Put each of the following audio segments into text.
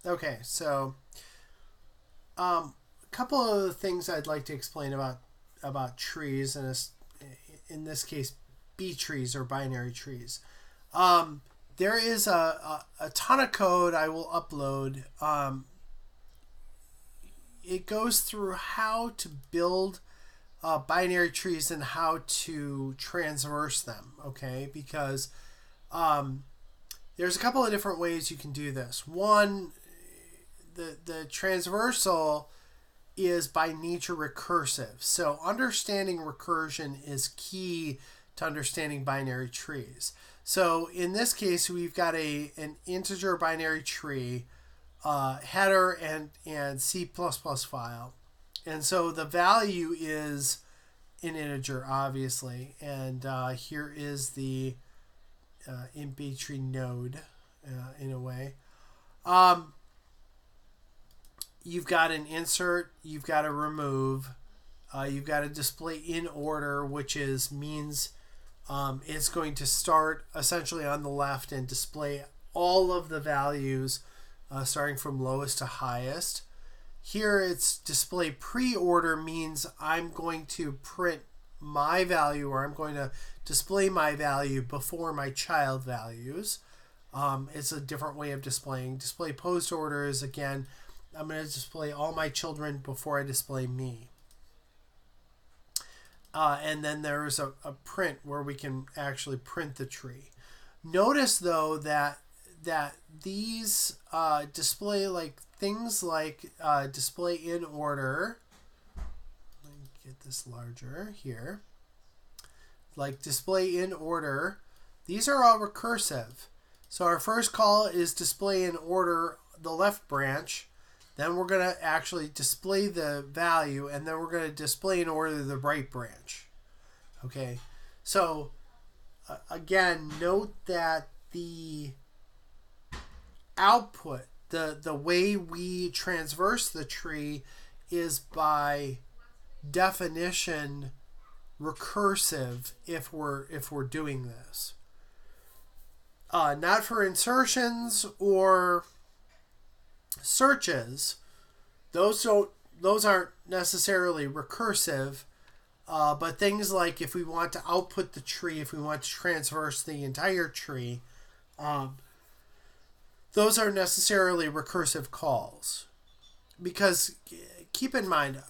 Okay, so a couple of things I'd like to explain about trees, and in this case, B trees or binary trees. There is a ton of code I will upload. It goes through how to build binary trees and how to transverse them. Okay, because there's a couple of different ways you can do this. One, the transversal is by nature recursive. So understanding recursion is key to understanding binary trees. So in this case, we've got an integer binary tree, header and C++ file. And so the value is an integer, obviously. And here is the in B tree node in a way. You've got an insert, you've got a remove, you've got a display in order, which means it's going to start essentially on the left and display all of the values starting from lowest to highest. Here it's display pre-order, means I'm going to print my value, or I'm going to display my value before my child values. It's a different way of displaying. Display post order is, again, I'm going to display all my children before I display me. And then there's a print where we can actually print the tree. Notice though that these display things like display in order. Let me get this larger here. Like display in order. These are all recursive. So our first call is display in order the left branch. Then we're going to actually display the value, and then we're going to display in order the right branch. Okay, so again, note that the output, the way we transverse the tree, is by definition recursive if we're doing this. Not for insertions or searches. Those aren't necessarily recursive, but things like if we want to output the tree, if we want to transverse the entire tree, those are necessarily recursive calls. Because keep in mind,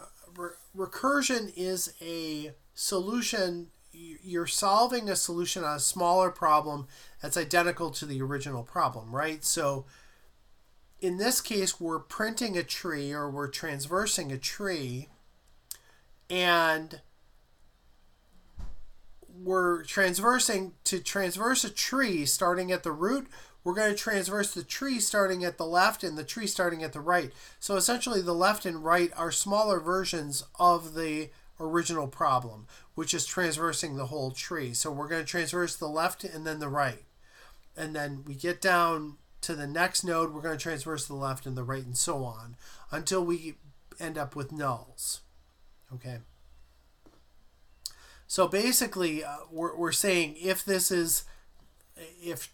recursion is a solution. You're solving a solution on a smaller problem that's identical to the original problem, right? So in this case, we're printing a tree, or we're transversing a tree, and we're transversing. To transverse a tree starting at the root, we're going to transverse the tree starting at the left and the tree starting at the right. So essentially the left and right are smaller versions of the original problem, which is transversing the whole tree. So we're going to transverse the left and then the right. And then we get down to the next node, we're going to transverse the left and the right, and so on, until we end up with nulls. Okay. So basically, we're saying if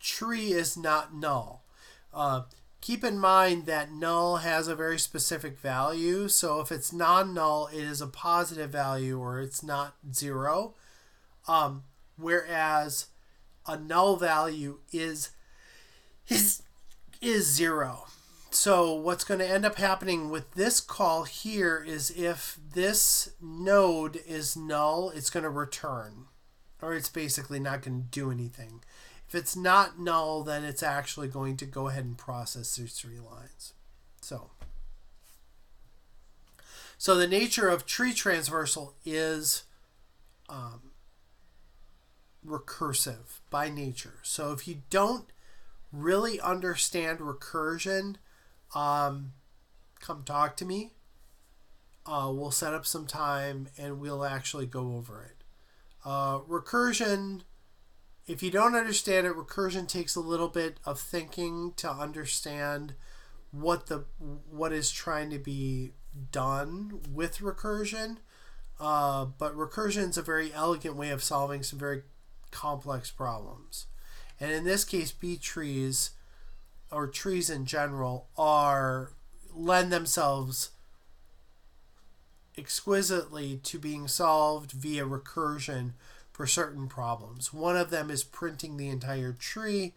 tree is not null, keep in mind that null has a very specific value. So if it's non-null, it is a positive value, or it's not 0. Whereas a null value is 0. So what's going to end up happening with this call here is if this node is null, it's going to return, or it's basically not going to do anything. If it's not null, then it's actually going to go ahead and process these 3 lines. So the nature of tree transversal is recursive by nature. So if you don't really understand recursion, come talk to me. We'll set up some time and we'll actually go over it. Recursion, if you don't understand it, recursion takes a little bit of thinking to understand what is trying to be done with recursion. But recursion is a very elegant way of solving some very complex problems. And in this case, B trees or trees in general lend themselves exquisitely to being solved via recursion for certain problems. One of them is printing the entire tree.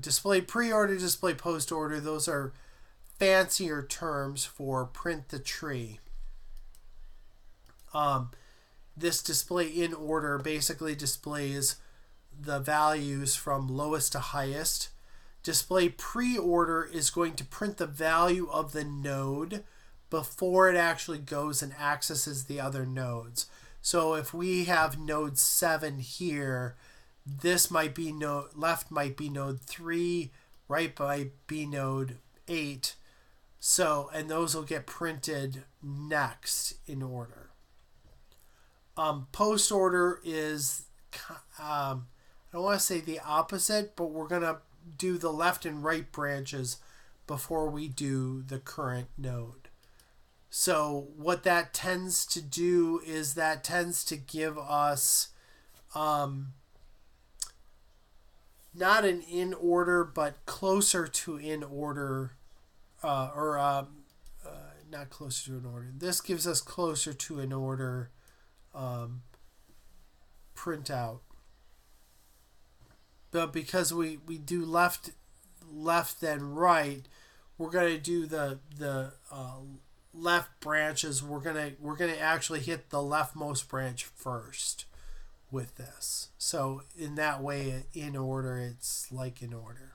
Display pre-order, display post-order. Those are fancier terms for print the tree. This display in order basically displays the values from lowest to highest. Display pre-order is going to print the value of the node before it actually goes and accesses the other nodes. So if we have node 7 here, this might be left might be node 3, right might be node 8. So, and those will get printed next in order. Post order is, I don't want to say the opposite, but we're going to do the left and right branches before we do the current node. So what that tends to do is that tends to give us not an in order, but closer to in order, not closer to an order. This gives us closer to an order printout. But because we do left then right, we're going to do the left branches. We're gonna actually hit the leftmost branch first with this. So in that way, in order, it's like in order.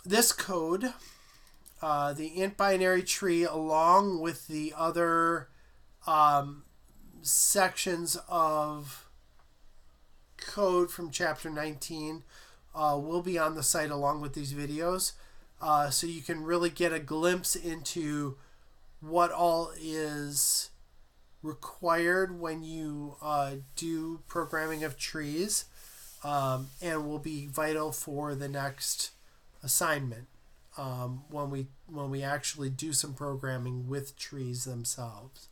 This code, the int binary tree, along with the other sections of code from chapter 19, will be on the site along with these videos. So you can really get a glimpse into what all is required when you do programming of trees, and will be vital for the next assignment when we actually do some programming with trees themselves.